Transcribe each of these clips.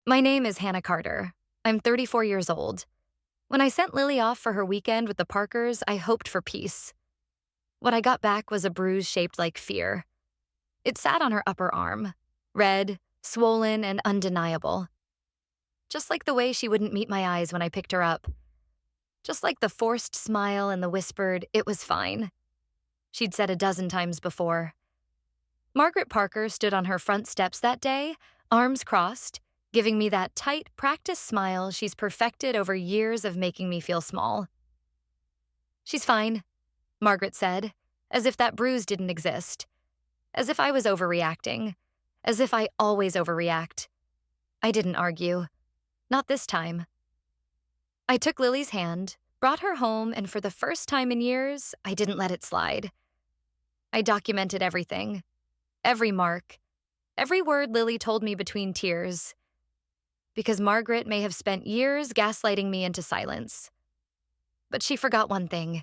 My name is Hannah Carter. I'm 34 years old. When I sent Lily off for her weekend with the Parkers, I hoped for peace. What I got back was a bruise shaped like fear. It sat on her upper arm, red, swollen, and undeniable. Just like the way she wouldn't meet my eyes when I picked her up. Just like the forced smile and the whispered, "It was fine," she'd said a dozen times before. Margaret Parker stood on her front steps that day, arms crossed, giving me that tight, practiced smile she's perfected over years of making me feel small. "She's fine," Margaret said, as if that bruise didn't exist. As if I was overreacting. As if I always overreact. I didn't argue. Not this time. I took Lily's hand, brought her home, and for the first time in years, I didn't let it slide. I documented everything. Every mark. Every word Lily told me between tears. Because Margaret may have spent years gaslighting me into silence. But she forgot one thing.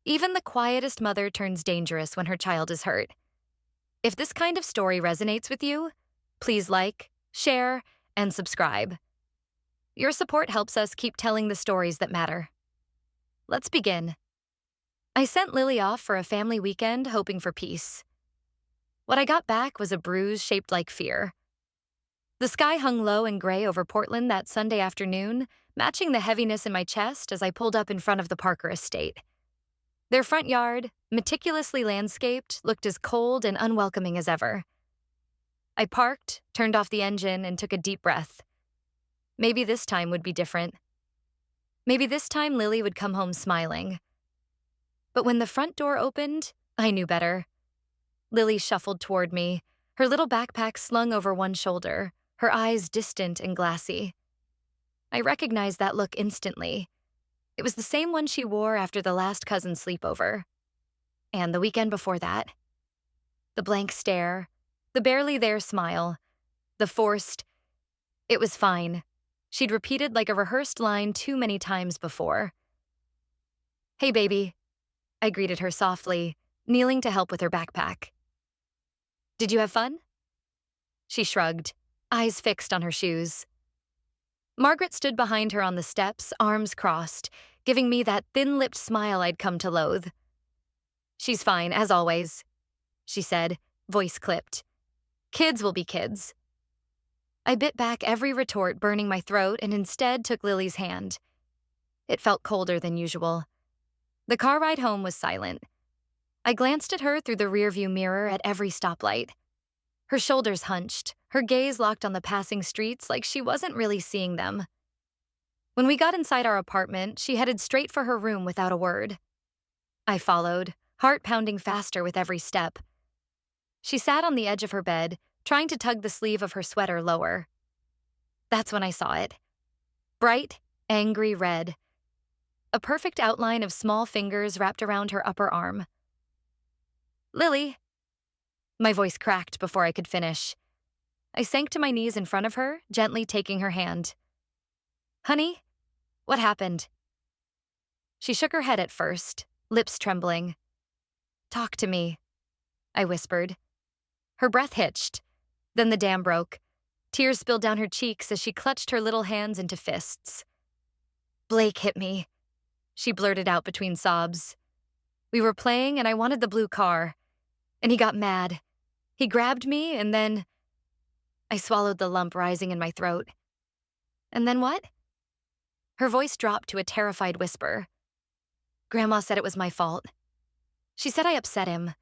Even the quietest mother turns dangerous when her child is hurt. If this kind of story resonates with you, please like, share, and subscribe. Your support helps us keep telling the stories that matter. Let's begin. I sent Lily off for a family weekend hoping for peace. What I got back was a bruise shaped like fear. The sky hung low and gray over Portland that Sunday afternoon, matching the heaviness in my chest as I pulled up in front of the Parker estate. Their front yard, meticulously landscaped, looked as cold and unwelcoming as ever. I parked, turned off the engine, and took a deep breath. Maybe this time would be different. Maybe this time Lily would come home smiling. But when the front door opened, I knew better. Lily shuffled toward me, her little backpack slung over one shoulder, her eyes distant and glassy. I recognized that look instantly. It was the same one she wore after the last cousin sleepover. And the weekend before that. The blank stare, the barely there smile, the forced, "It was fine," she'd repeated like a rehearsed line too many times before. "Hey, baby," I greeted her softly, kneeling to help with her backpack. "Did you have fun?" She shrugged, eyes fixed on her shoes. Margaret stood behind her on the steps, arms crossed, giving me that thin-lipped smile I'd come to loathe. "She's fine, as always," she said, voice clipped. "Kids will be kids." I bit back every retort burning my throat and instead took Lily's hand. It felt colder than usual. The car ride home was silent. I glanced at her through the rearview mirror at every stoplight. Her shoulders hunched, her gaze locked on the passing streets like she wasn't really seeing them. When we got inside our apartment, she headed straight for her room without a word. I followed, heart pounding faster with every step. She sat on the edge of her bed, trying to tug the sleeve of her sweater lower. That's when I saw it. Bright, angry red. A perfect outline of small fingers wrapped around her upper arm. "Lily." My voice cracked before I could finish. I sank to my knees in front of her, gently taking her hand. "Honey, what happened?" She shook her head at first, lips trembling. "Talk to me," I whispered. Her breath hitched. Then the dam broke. Tears spilled down her cheeks as she clutched her little hands into fists. "Blake hit me," she blurted out between sobs. "We were playing and I wanted the blue car. And he got mad. He grabbed me and then—" I swallowed the lump rising in my throat. "And then what?" Her voice dropped to a terrified whisper. "Grandma said it was my fault. She said I upset him.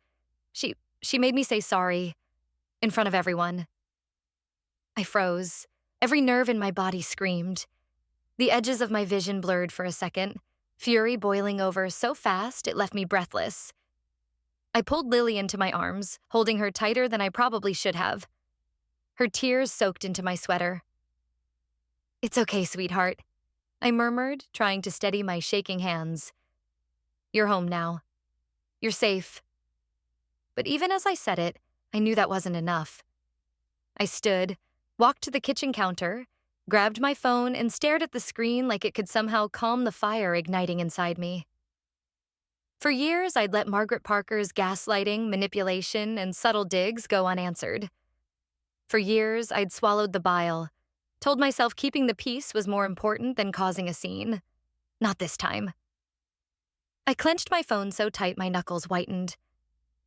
She made me say sorry. In front of everyone." I froze. Every nerve in my body screamed. The edges of my vision blurred for a second, fury boiling over so fast it left me breathless. I pulled Lily into my arms, holding her tighter than I probably should have. Her tears soaked into my sweater. "It's okay, sweetheart," I murmured, trying to steady my shaking hands. "You're home now. You're safe." But even as I said it, I knew that wasn't enough. I stood, walked to the kitchen counter, grabbed my phone, and stared at the screen like it could somehow calm the fire igniting inside me. For years, I'd let Margaret Parker's gaslighting, manipulation, and subtle digs go unanswered. For years, I'd swallowed the bile, Told myself keeping the peace was more important than causing a scene. Not this time. I clenched my phone so tight my knuckles whitened.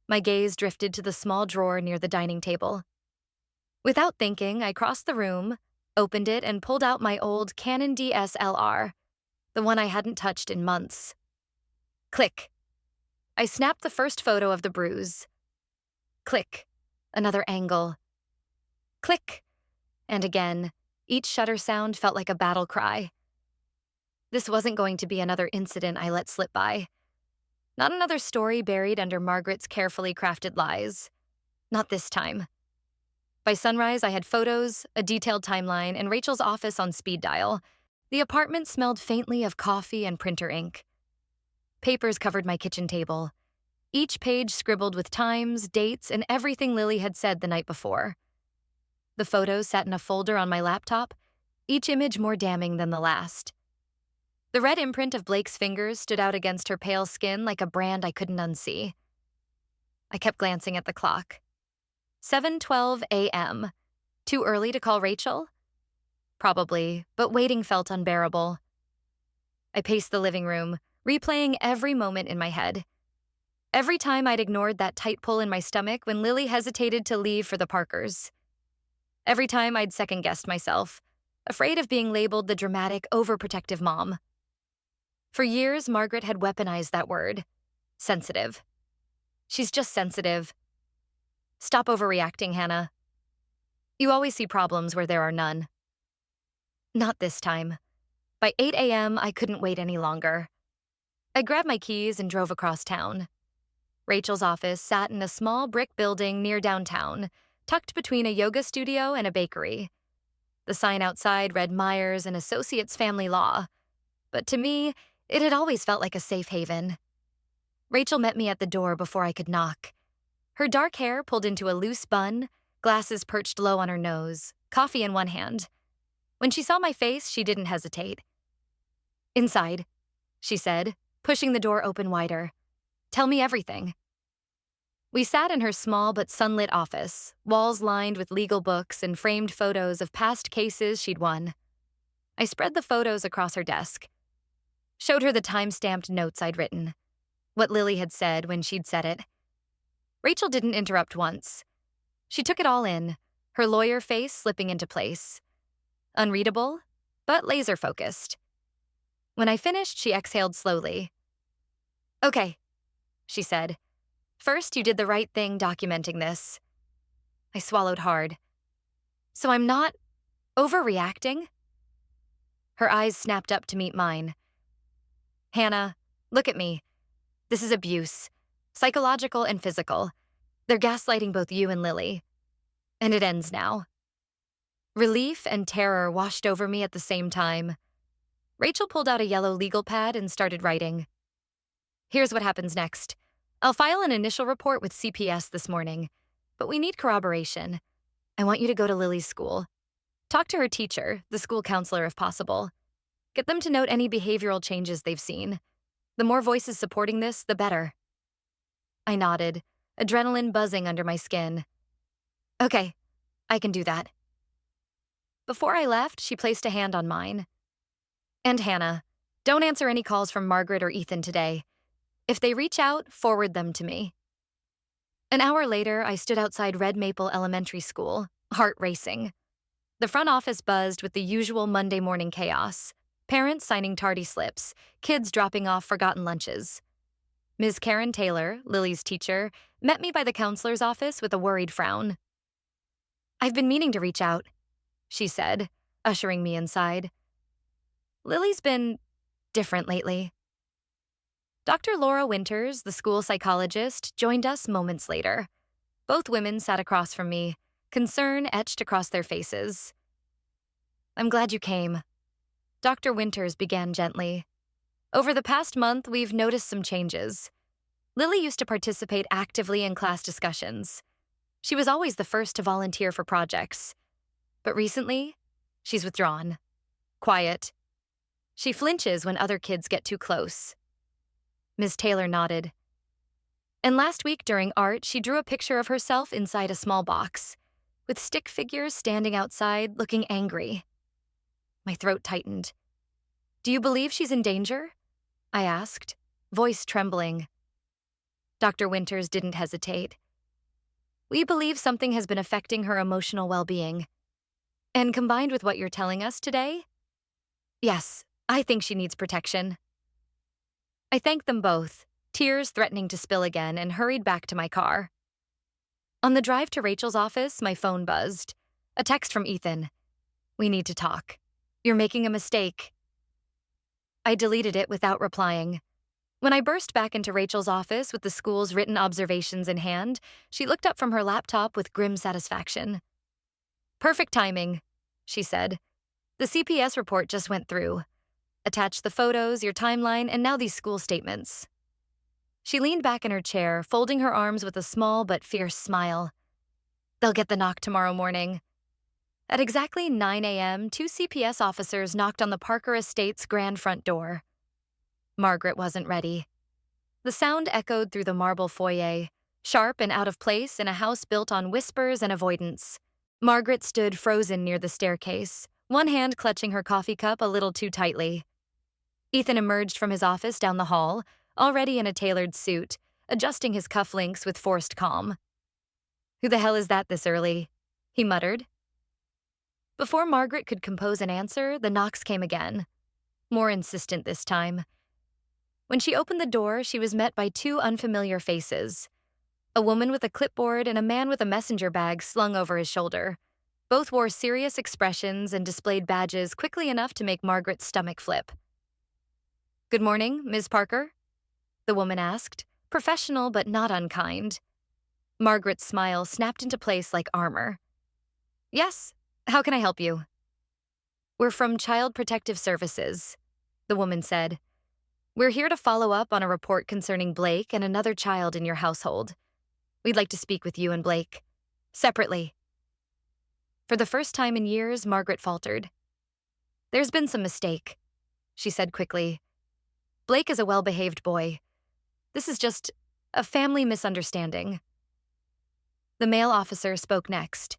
My gaze drifted to the small drawer near the dining table. Without thinking, I crossed the room, opened it, and pulled out my old Canon DSLR, the one I hadn't touched in months. Click. I snapped the first photo of the bruise. Click. Another angle. Click. And again, each shutter sound felt like a battle cry. This wasn't going to be another incident I let slip by. Not another story buried under Margaret's carefully crafted lies. Not this time. By sunrise, I had photos, a detailed timeline, and Rachel's office on speed dial. The apartment smelled faintly of coffee and printer ink. Papers covered my kitchen table, each page scribbled with times, dates, and everything Lily had said the night before. The photos sat in a folder on my laptop, each image more damning than the last. The red imprint of Blake's fingers stood out against her pale skin like a brand I couldn't unsee. I kept glancing at the clock. 7:12 a.m. Too early to call Rachel? Probably, but waiting felt unbearable. I paced the living room, replaying every moment in my head. Every time I'd ignored that tight pull in my stomach when Lily hesitated to leave for the Parkers. Every time I'd second-guessed myself, afraid of being labeled the dramatic, overprotective mom. For years, Margaret had weaponized that word. Sensitive. She's just sensitive. Stop overreacting, Hannah. You always see problems where there are none. Not this time. By 8 a.m., I couldn't wait any longer. I grabbed my keys and drove across town. Rachel's office sat in a small brick building near downtown, tucked between a yoga studio and a bakery. The sign outside read Myers and Associates Family Law, but to me, it had always felt like a safe haven. Rachel met me at the door before I could knock. Her dark hair pulled into a loose bun, glasses perched low on her nose, coffee in one hand. When she saw my face, she didn't hesitate. "Inside," she said, pushing the door open wider. "Tell me everything." We sat in her small but sunlit office, walls lined with legal books and framed photos of past cases she'd won. I spread the photos across her desk. Showed her the time-stamped notes I'd written, what Lily had said when she'd said it. Rachel didn't interrupt once. She took it all in, her lawyer face slipping into place. Unreadable, but laser-focused. When I finished, she exhaled slowly. "Okay," she said. "First, you did the right thing documenting this." I swallowed hard. "So I'm not overreacting?" Her eyes snapped up to meet mine. "Hannah, look at me. This is abuse, psychological and physical. They're gaslighting both you and Lily. And it ends now." Relief and terror washed over me at the same time. Rachel pulled out a yellow legal pad and started writing. "Here's what happens next. I'll file an initial report with CPS this morning, but we need corroboration. I want you to go to Lily's school. Talk to her teacher, the school counselor if possible. Get them to note any behavioral changes they've seen. The more voices supporting this, the better." I nodded, adrenaline buzzing under my skin. "Okay, I can do that." Before I left, she placed a hand on mine. "And Hannah, don't answer any calls from Margaret or Ethan today. If they reach out, forward them to me." An hour later, I stood outside Red Maple Elementary School, heart racing. The front office buzzed with the usual Monday morning chaos. Parents signing tardy slips, kids dropping off forgotten lunches. Ms. Karen Taylor, Lily's teacher, met me by the counselor's office with a worried frown. "I've been meaning to reach out," she said, ushering me inside. "Lily's been different lately." Dr. Laura Winters, the school psychologist, joined us moments later. Both women sat across from me, concern etched across their faces. "I'm glad you came." Dr. Winters began gently. "Over the past month, we've noticed some changes. Lily used to participate actively in class discussions. She was always the first to volunteer for projects. But recently, she's withdrawn. Quiet. She flinches when other kids get too close." Ms. Taylor nodded. "And last week during art, she drew a picture of herself inside a small box, with stick figures standing outside looking angry. My throat tightened. Do you believe she's in danger? I asked, voice trembling. Dr. Winters didn't hesitate. We believe something has been affecting her emotional well-being. And combined with what you're telling us today, yes, I think she needs protection. I thanked them both, tears threatening to spill again, and hurried back to my car. On the drive to Rachel's office, my phone buzzed. A text from Ethan. We need to talk. You're making a mistake. I deleted it without replying. When I burst back into Rachel's office with the school's written observations in hand, she looked up from her laptop with grim satisfaction. Perfect timing, she said. The CPS report just went through. Attach the photos, your timeline, and now these school statements. She leaned back in her chair, folding her arms with a small but fierce smile. They'll get the knock tomorrow morning. At exactly 9 a.m., 2 CPS officers knocked on the Parker estate's grand front door. Margaret wasn't ready. The sound echoed through the marble foyer, sharp and out of place in a house built on whispers and avoidance. Margaret stood frozen near the staircase, one hand clutching her coffee cup a little too tightly. Ethan emerged from his office down the hall, already in a tailored suit, adjusting his cufflinks with forced calm. Who the hell is that this early? He muttered. Before Margaret could compose an answer, the knocks came again. More insistent this time. When she opened the door, she was met by 2 unfamiliar faces. A woman with a clipboard and a man with a messenger bag slung over his shoulder. Both wore serious expressions and displayed badges quickly enough to make Margaret's stomach flip. Good morning, Ms. Parker? The woman asked, professional but not unkind. Margaret's smile snapped into place like armor. Yes, how can I help you? We're from Child Protective Services, the woman said. We're here to follow up on a report concerning Blake and another child in your household. We'd like to speak with you and Blake. Separately. For the first time in years, Margaret faltered. There's been some mistake, she said quickly. Blake is a well-behaved boy. This is just a family misunderstanding. The male officer spoke next.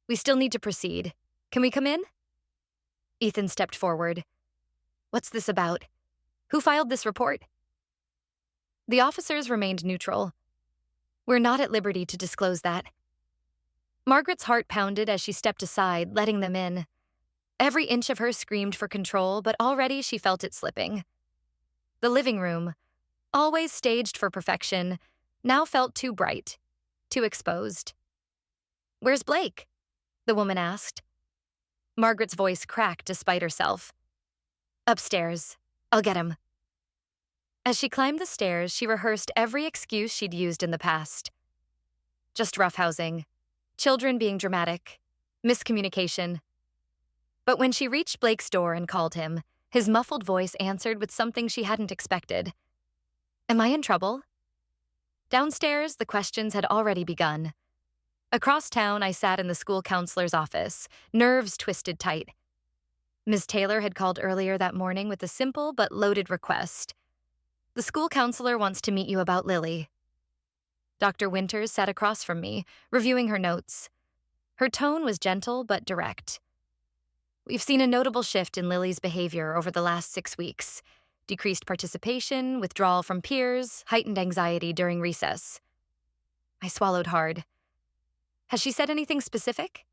We still need to proceed. Can we come in? Ethan stepped forward. What's this about? Who filed this report? The officers remained neutral. We're not at liberty to disclose that. Margaret's heart pounded as she stepped aside, letting them in. Every inch of her screamed for control, but already she felt it slipping. The living room, always staged for perfection, now felt too bright, too exposed. Where's Blake? The woman asked. Margaret's voice cracked despite herself. Upstairs. I'll get him. As she climbed the stairs, she rehearsed every excuse she'd used in the past. Just roughhousing, children being dramatic, miscommunication. But when she reached Blake's door and called him, his muffled voice answered with something she hadn't expected. Am I in trouble? Downstairs, the questions had already begun. Across town, I sat in the school counselor's office, nerves twisted tight. Ms. Taylor had called earlier that morning with a simple but loaded request. The school counselor wants to meet you about Lily. Dr. Winters sat across from me, reviewing her notes. Her tone was gentle but direct. We've seen a notable shift in Lily's behavior over the last 6 weeks. Decreased participation, withdrawal from peers, heightened anxiety during recess. I swallowed hard. Has she said anything specific?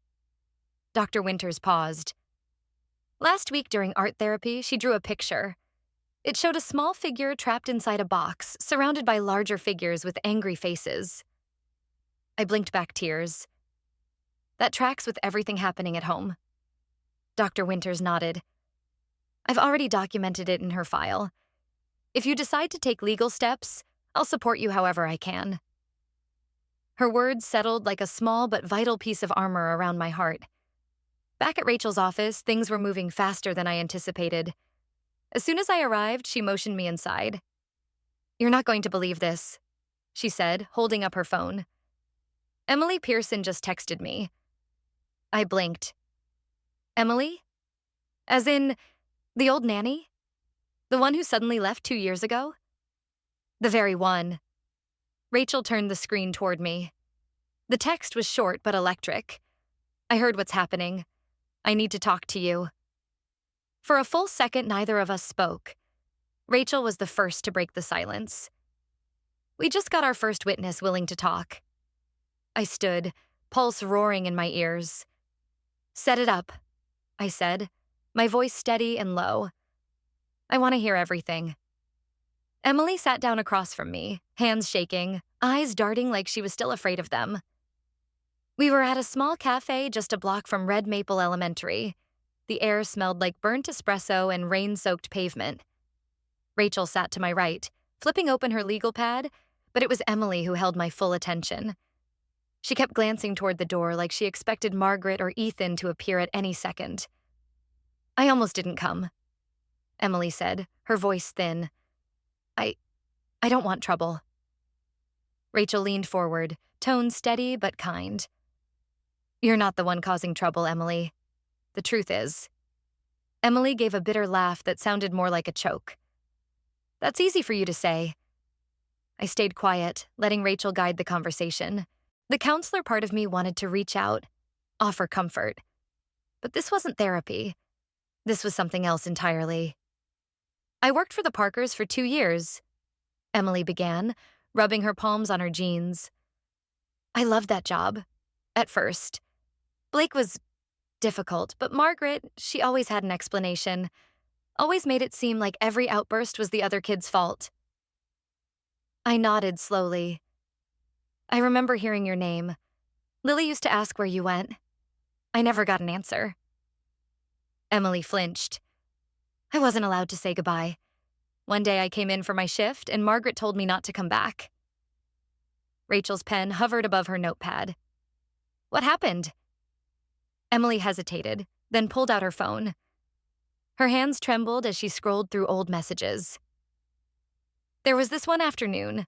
Dr. Winters paused. Last week during art therapy, she drew a picture. It showed a small figure trapped inside a box, surrounded by larger figures with angry faces. I blinked back tears. That tracks with everything happening at home. Dr. Winters nodded. I've already documented it in her file. If you decide to take legal steps, I'll support you however I can. Her words settled like a small but vital piece of armor around my heart. Back at Rachel's office, things were moving faster than I anticipated. As soon as I arrived, she motioned me inside. You're not going to believe this, she said, holding up her phone. Emily Pearson just texted me. I blinked. Emily? As in, the old nanny? The one who suddenly left 2 years ago? The very one. Rachel turned the screen toward me. The text was short but electric. I heard what's happening. I need to talk to you. For a full second, neither of us spoke. Rachel was the first to break the silence. We just got our first witness willing to talk. I stood, pulse roaring in my ears. "Set it up," I said, my voice steady and low. "I want to hear everything." Emily sat down across from me, hands shaking, eyes darting like she was still afraid of them. We were at a small cafe just a block from Red Maple Elementary. The air smelled like burnt espresso and rain-soaked pavement. Rachel sat to my right, flipping open her legal pad, but it was Emily who held my full attention. She kept glancing toward the door like she expected Margaret or Ethan to appear at any second. "I almost didn't come," Emily said, her voice thin. I don't want trouble." Rachel leaned forward, tone steady but kind. "You're not the one causing trouble, Emily. The truth is." Emily gave a bitter laugh that sounded more like a choke. "That's easy for you to say." I stayed quiet, letting Rachel guide the conversation. The counselor part of me wanted to reach out, offer comfort. But this wasn't therapy. This was something else entirely. "I worked for the Parkers for 2 years," Emily began, rubbing her palms on her jeans. "I loved that job. At first. Blake was difficult, but Margaret, she always had an explanation. Always made it seem like every outburst was the other kid's fault." I nodded slowly. "I remember hearing your name. Lily used to ask where you went. I never got an answer." Emily flinched. "I wasn't allowed to say goodbye. One day I came in for my shift, and Margaret told me not to come back." Rachel's pen hovered above her notepad. "What happened?" Emily hesitated, then pulled out her phone. Her hands trembled as she scrolled through old messages. "There was this one afternoon.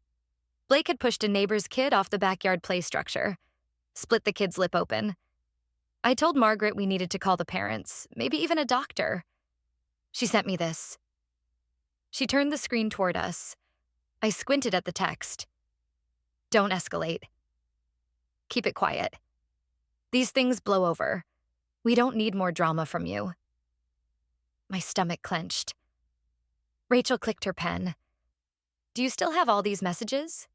Blake had pushed a neighbor's kid off the backyard play structure, split the kid's lip open. I told Margaret we needed to call the parents, maybe even a doctor. She sent me this." She turned the screen toward us. I squinted at the text. "Don't escalate. Keep it quiet. These things blow over. We don't need more drama from you." My stomach clenched. Rachel clicked her pen. "Do you still have all these messages?"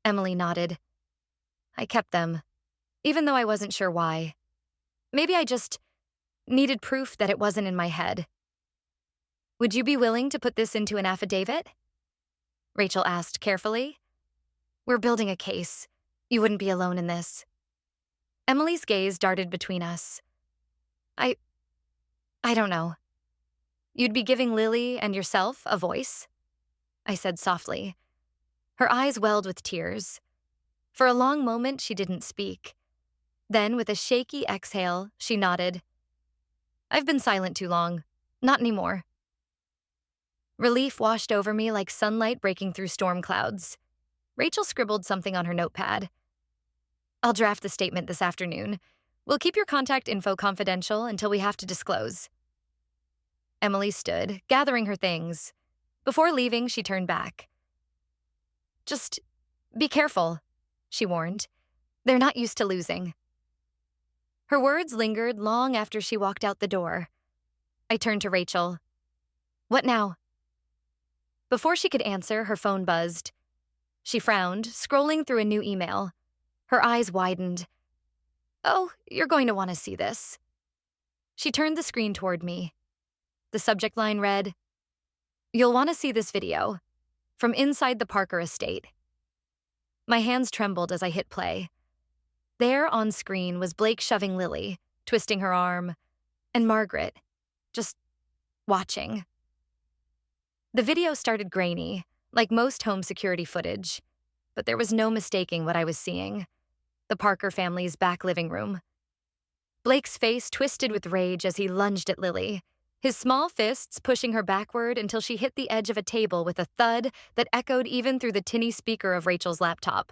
Emily nodded. "I kept them, even though I wasn't sure why. Maybe I just needed proof that it wasn't in my head." "Would you be willing to put this into an affidavit?" Rachel asked carefully. "We're building a case. You wouldn't be alone in this." Emily's gaze darted between us. I don't know. "You'd be giving Lily and yourself a voice?" I said softly. Her eyes welled with tears. For a long moment, she didn't speak. Then, with a shaky exhale, she nodded. "I've been silent too long. Not anymore." Relief washed over me like sunlight breaking through storm clouds. Rachel scribbled something on her notepad. "I'll draft the statement this afternoon. We'll keep your contact info confidential until we have to disclose." Emily stood, gathering her things. Before leaving, she turned back. "Just be careful," she warned. "They're not used to losing." Her words lingered long after she walked out the door. I turned to Rachel. "What now?" Before she could answer, her phone buzzed. She frowned, scrolling through a new email. Her eyes widened. "Oh, you're going to want to see this." She turned the screen toward me. The subject line read, "You'll want to see this video. From inside the Parker estate." My hands trembled as I hit play. There on screen was Blake shoving Lily, twisting her arm, and Margaret, just watching. The video started grainy, like most home security footage, but there was no mistaking what I was seeing. The Parker family's back living room. Blake's face twisted with rage as he lunged at Lily, his small fists pushing her backward until she hit the edge of a table with a thud that echoed even through the tinny speaker of Rachel's laptop.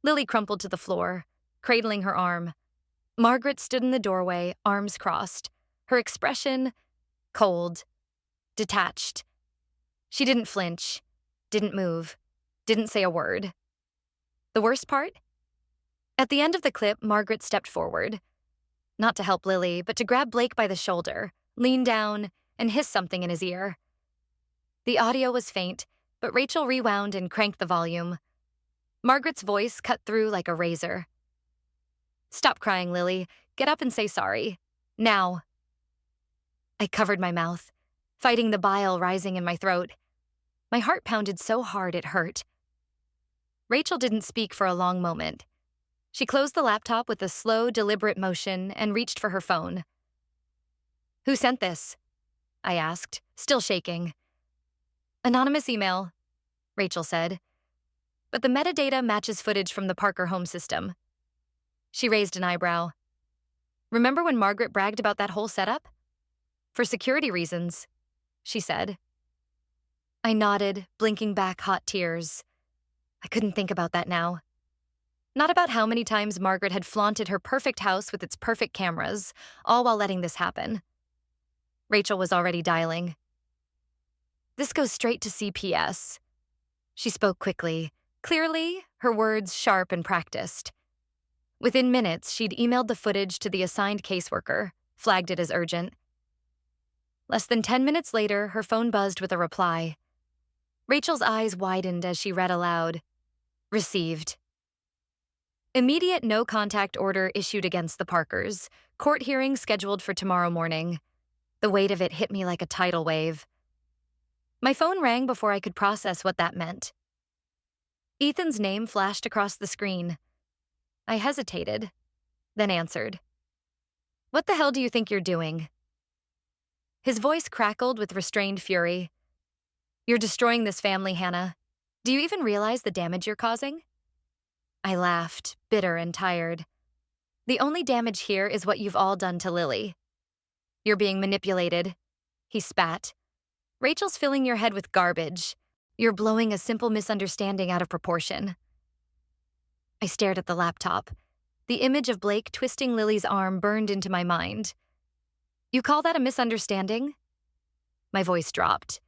Lily crumpled to the floor, cradling her arm. Margaret stood in the doorway, arms crossed, her expression cold, detached. She didn't flinch, didn't move, didn't say a word. The worst part? At the end of the clip, Margaret stepped forward. Not to help Lily, but to grab Blake by the shoulder, leaned down, and hissed something in his ear. The audio was faint, but Rachel rewound and cranked the volume. Margaret's voice cut through like a razor. "Stop crying, Lily. Get up and say sorry. Now." I covered my mouth, fighting the bile rising in my throat. My heart pounded so hard it hurt. Rachel didn't speak for a long moment. She closed the laptop with a slow, deliberate motion and reached for her phone. "Who sent this?" I asked, still shaking. "Anonymous email," Rachel said. "But the metadata matches footage from the Parker home system." She raised an eyebrow. "Remember when Margaret bragged about that whole setup?" "For security reasons," she said. I nodded, blinking back hot tears. I couldn't think about that now. Not about how many times Margaret had flaunted her perfect house with its perfect cameras, all while letting this happen. Rachel was already dialing. "This goes straight to CPS." She spoke quickly, clearly, her words sharp and practiced. Within minutes, she'd emailed the footage to the assigned caseworker, flagged it as urgent. Less than 10 minutes later, her phone buzzed with a reply. Rachel's eyes widened as she read aloud. "Received. Immediate no-contact order issued against the Parkers. Court hearing scheduled for tomorrow morning." The weight of it hit me like a tidal wave. My phone rang before I could process what that meant. Ethan's name flashed across the screen. I hesitated, then answered. "What the hell do you think you're doing?" His voice crackled with restrained fury. "You're destroying this family, Hannah. Do you even realize the damage you're causing?" I laughed, bitter and tired. "The only damage here is what you've all done to Lily." "You're being manipulated," he spat. "Rachel's filling your head with garbage. You're blowing a simple misunderstanding out of proportion." I stared at the laptop. The image of Blake twisting Lily's arm burned into my mind. "You call that a misunderstanding?" My voice dropped.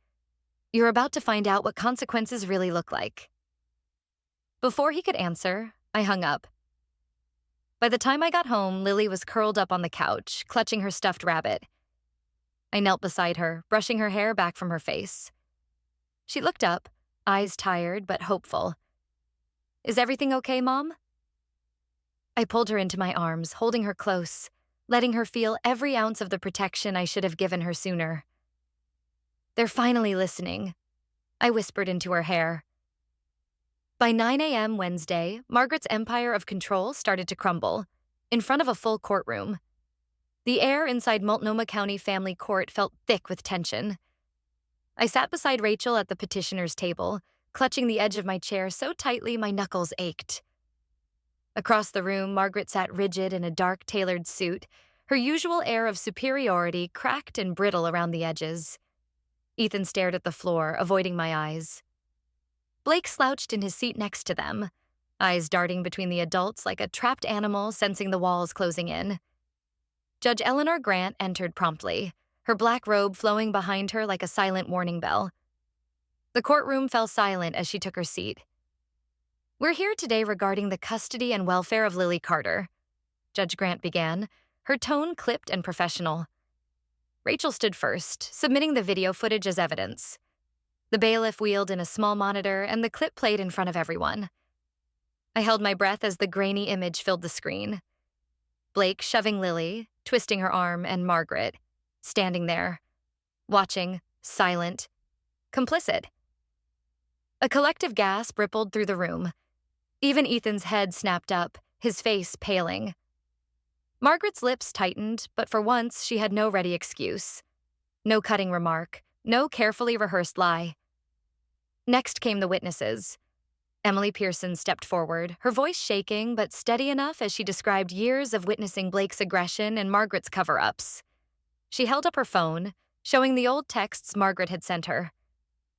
"You're about to find out what consequences really look like." Before he could answer, I hung up. By the time I got home, Lily was curled up on the couch, clutching her stuffed rabbit. I knelt beside her, brushing her hair back from her face. She looked up, eyes tired but hopeful. "Is everything okay, Mom?" I pulled her into my arms, holding her close, letting her feel every ounce of the protection I should have given her sooner. "They're finally listening," I whispered into her hair. By 9 a.m. Wednesday, Margaret's empire of control started to crumble, in front of a full courtroom. The air inside Multnomah County Family Court felt thick with tension. I sat beside Rachel at the petitioner's table, clutching the edge of my chair so tightly my knuckles ached. Across the room, Margaret sat rigid in a dark tailored suit, her usual air of superiority cracked and brittle around the edges. Ethan stared at the floor, avoiding my eyes. Blake slouched in his seat next to them, eyes darting between the adults like a trapped animal sensing the walls closing in. Judge Eleanor Grant entered promptly, her black robe flowing behind her like a silent warning bell. The courtroom fell silent as she took her seat. "We're here today regarding the custody and welfare of Lily Carter," Judge Grant began, her tone clipped and professional. Rachel stood first, submitting the video footage as evidence. The bailiff wheeled in a small monitor, and the clip played in front of everyone. I held my breath as the grainy image filled the screen. Blake shoving Lily, twisting her arm, and Margaret, standing there, watching, silent, complicit. A collective gasp rippled through the room. Even Ethan's head snapped up, his face paling. Margaret's lips tightened, but for once she had no ready excuse. No cutting remark, no carefully rehearsed lie. Next came the witnesses. Emily Pearson stepped forward, her voice shaking but steady enough as she described years of witnessing Blake's aggression and Margaret's cover-ups. She held up her phone, showing the old texts Margaret had sent her.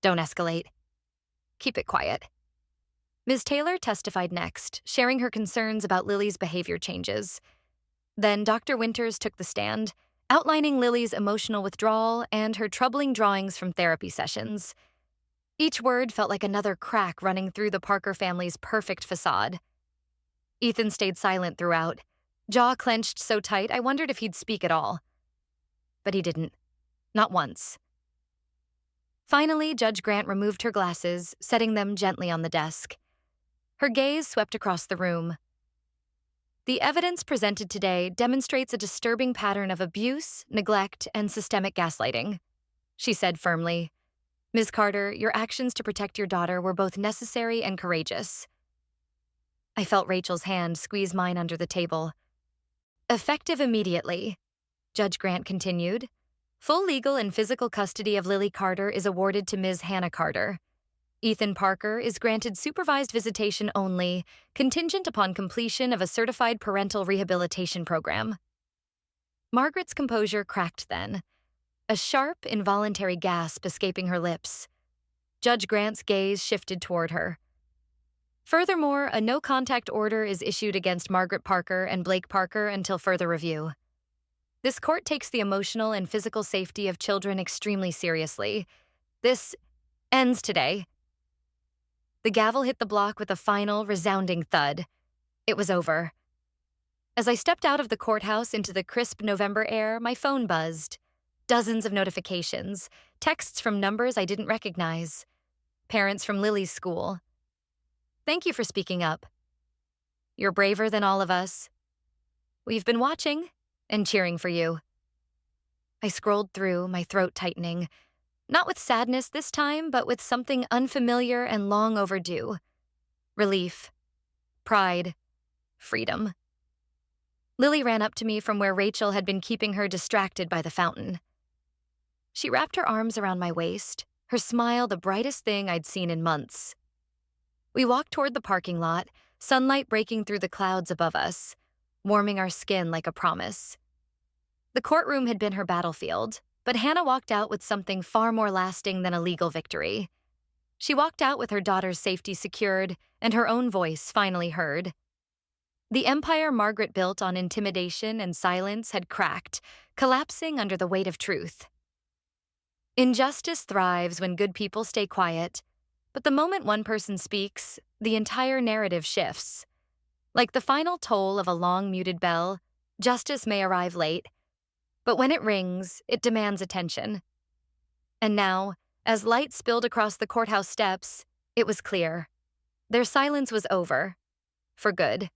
"Don't escalate. Keep it quiet." Ms. Taylor testified next, sharing her concerns about Lily's behavior changes. Then Dr. Winters took the stand, outlining Lily's emotional withdrawal and her troubling drawings from therapy sessions. Each word felt like another crack running through the Parker family's perfect facade. Ethan stayed silent throughout, jaw clenched so tight I wondered if he'd speak at all. but he didn't. Not once. Finally, Judge Grant removed her glasses, setting them gently on the desk. Her gaze swept across the room. The evidence presented today demonstrates a disturbing pattern of abuse, neglect, and systemic gaslighting, she said firmly. Ms. Carter, your actions to protect your daughter were both necessary and courageous. I felt Rachel's hand squeeze mine under the table. Effective immediately, Judge Grant continued. Full legal and physical custody of Lily Carter is awarded to Ms. Hannah Carter. Ethan Parker is granted supervised visitation only, contingent upon completion of a certified parental rehabilitation program. Margaret's composure cracked then, a sharp, involuntary gasp escaping her lips. Judge Grant's gaze shifted toward her. Furthermore, a no-contact order is issued against Margaret Parker and Blake Parker until further review. This court takes the emotional and physical safety of children extremely seriously. This ends today. The gavel hit the block with a final, resounding thud. It was over. As I stepped out of the courthouse into the crisp November air, my phone buzzed. Dozens of notifications, texts from numbers I didn't recognize. Parents from Lily's school. Thank you for speaking up. You're braver than all of us. We've been watching and cheering for you. I scrolled through, my throat tightening. Not with sadness this time, but with something unfamiliar and long overdue. Relief. Pride. Freedom. Lily ran up to me from where Rachel had been keeping her distracted by the fountain. She wrapped her arms around my waist, her smile the brightest thing I'd seen in months. We walked toward the parking lot, sunlight breaking through the clouds above us, warming our skin like a promise. The courtroom had been her battlefield, but Hannah walked out with something far more lasting than a legal victory. She walked out with her daughter's safety secured and her own voice finally heard. The empire Margaret built on intimidation and silence had cracked, collapsing under the weight of truth. Injustice thrives when good people stay quiet, but the moment one person speaks, the entire narrative shifts. Like the final toll of a long muted bell, justice may arrive late, but when it rings, it demands attention. And now, as light spilled across the courthouse steps, it was clear. Their silence was over. For good.